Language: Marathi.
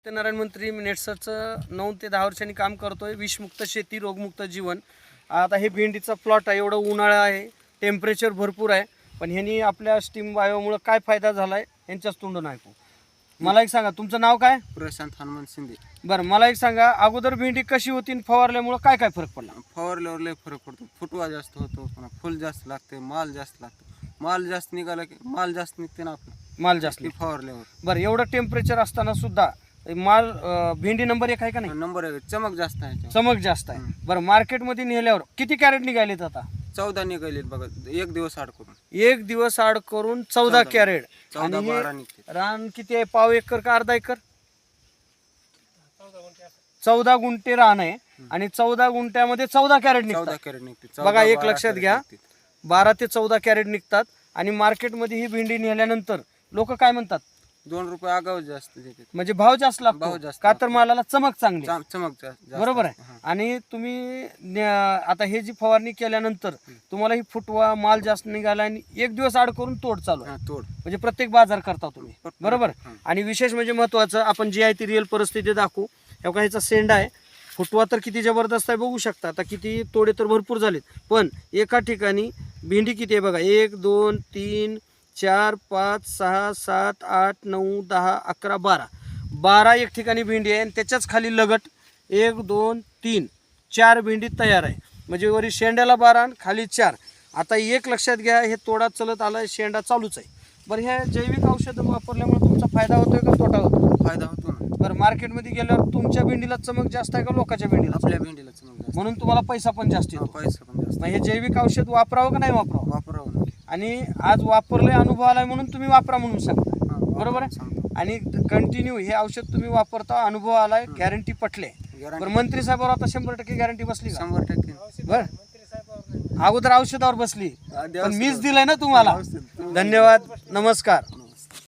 सत्यनारायण मंत्री मी नेटसरचं 9 ते 10 वर्षांनी काम करतोय. विषमुक्त शेती, रोगमुक्त जीवन. आता हे भेंडीचा प्लॉट आहे. एवढं उन्हाळा आहे, टेम्परेचर भरपूर आहे, पण ह्यांनी आपल्या स्टीम बायोमुळे काय फायदा झाला आहे यांच्याच तोंडून ऐकू. मला एक सांगा, तुमचं नाव काय? प्रशांत हनुमान शिंदे. बरं, मला एक सांगा, अगोदर भेंडी कशी होती आणि फवारल्यामुळे काय काय फरक पडला? फवारल्यावर लय फरक पडतो. फुटवा जास्त होतो, पुन्हा फुल जास्त लागते, माल जास्त लागतो. माल जास्त निघाला की माल जास्त निघते ना आपलं, माल जास्त फवारल्यावर. बरं, एवढं टेम्परेचर असताना सुद्धा माल भेंडी नंबर 1 आहे का नाही? नंबर आहे, चमक जास्त आहे याच्यावर. चमक जास्त आहे. बरं, मार्केटमध्ये नेल्यावर किती कॅरेट निघालेत आता? 14 निघाले बघा, एक दिवस आड करून. एक दिवस आड करून 14 कॅरेट. 14-12 निघते. रान किती आहे? पाव एकर का अर्धा एकर? 14 गुंठे रान आहे आणि 14 गुंठ्यामध्ये 14 कॅरेट 14 निघतात. कॅरेट निघते. बघा, एक 14-12 लक्षात कॅरेट घ्या, निघते. 12 ते 14 कॅरेट निघतात. आणि मार्केटमध्ये ही भेंडी नेल्यानंतर लोक काय म्हणतात? 2 रुपये आगाव जास्त देते. म्हणजे भाव जास्त भाव लागतो जास्त का? तर मालाला चमक चांगली आहे. चमक जास्त. बरोबर आहे. हा. आणि तुम्ही आता हे जी फवारणी केल्यानंतर तुम्हाला ही फुटवा माल जास्त निघाला आणि एक दिवस आड करून तोड चालू आहे. हा, तोड. म्हणजे प्रत्येक बाजार करता तुम्ही, बरोबर. हा. आणि विशेष म्हणजे महत्वाचं, आपण जी आहे ती रिअल परिस्थिती दाखवू. हे बघा, ह्याचा सेंड आहे. फुटवा तर किती जबरदस्त आहे बघू शकता. आता किती तोडे तर भरपूर झालेत, पण एका ठिकाणी भेंडी किती आहे बघा, 1 2 3 4 5 6 7 8 9 10 11 12 एक ठिकाणी भेंडी आहे. आणि त्याच्याच खाली लगट 1 2 3 4 भेंडी तयार आहे. म्हणजे वरी शेंड्याला 12 आणि खाली 4. आता एक लक्षात घ्या, हे तोडा चलत आला, शेंडा चालूच आहे. बरं, ह्या जैविक औषधं वापरल्यामुळे तुमचा फायदा होतोय का तोटा होतो? फायदा होतो ना. बरं, मार्केटमध्ये गेल्यावर तुमच्या भेंडीला चमक जास्त आहे का लोकांच्या भेंडीला? आपल्या भेंडीला चमक जास्त. म्हणून तुम्हाला पैसा पण जास्त हा, येतो. पैसा पण जास्त. मग हे जैविक औषध वापरावं का नाही वापरावं? वापरावं ना. आणि आज वापरलंय, अनुभव आलाय म्हणून तुम्ही वापरा म्हणून सांगता, हा, बरोबर आहे. सांगतो. आणि कंटिन्यू हे औषध तुम्ही वापरता, अनुभव आलाय, गॅरंटी पटले. Guarantee. बरं, मंत्री साहेबांवर आता 100% गॅरंटी बसली का? 100%. बरं, अगोदर औषधावर बसली, हा, पण मीच दिलंय ना तुम्हाला. धन्यवाद, नमस्कार.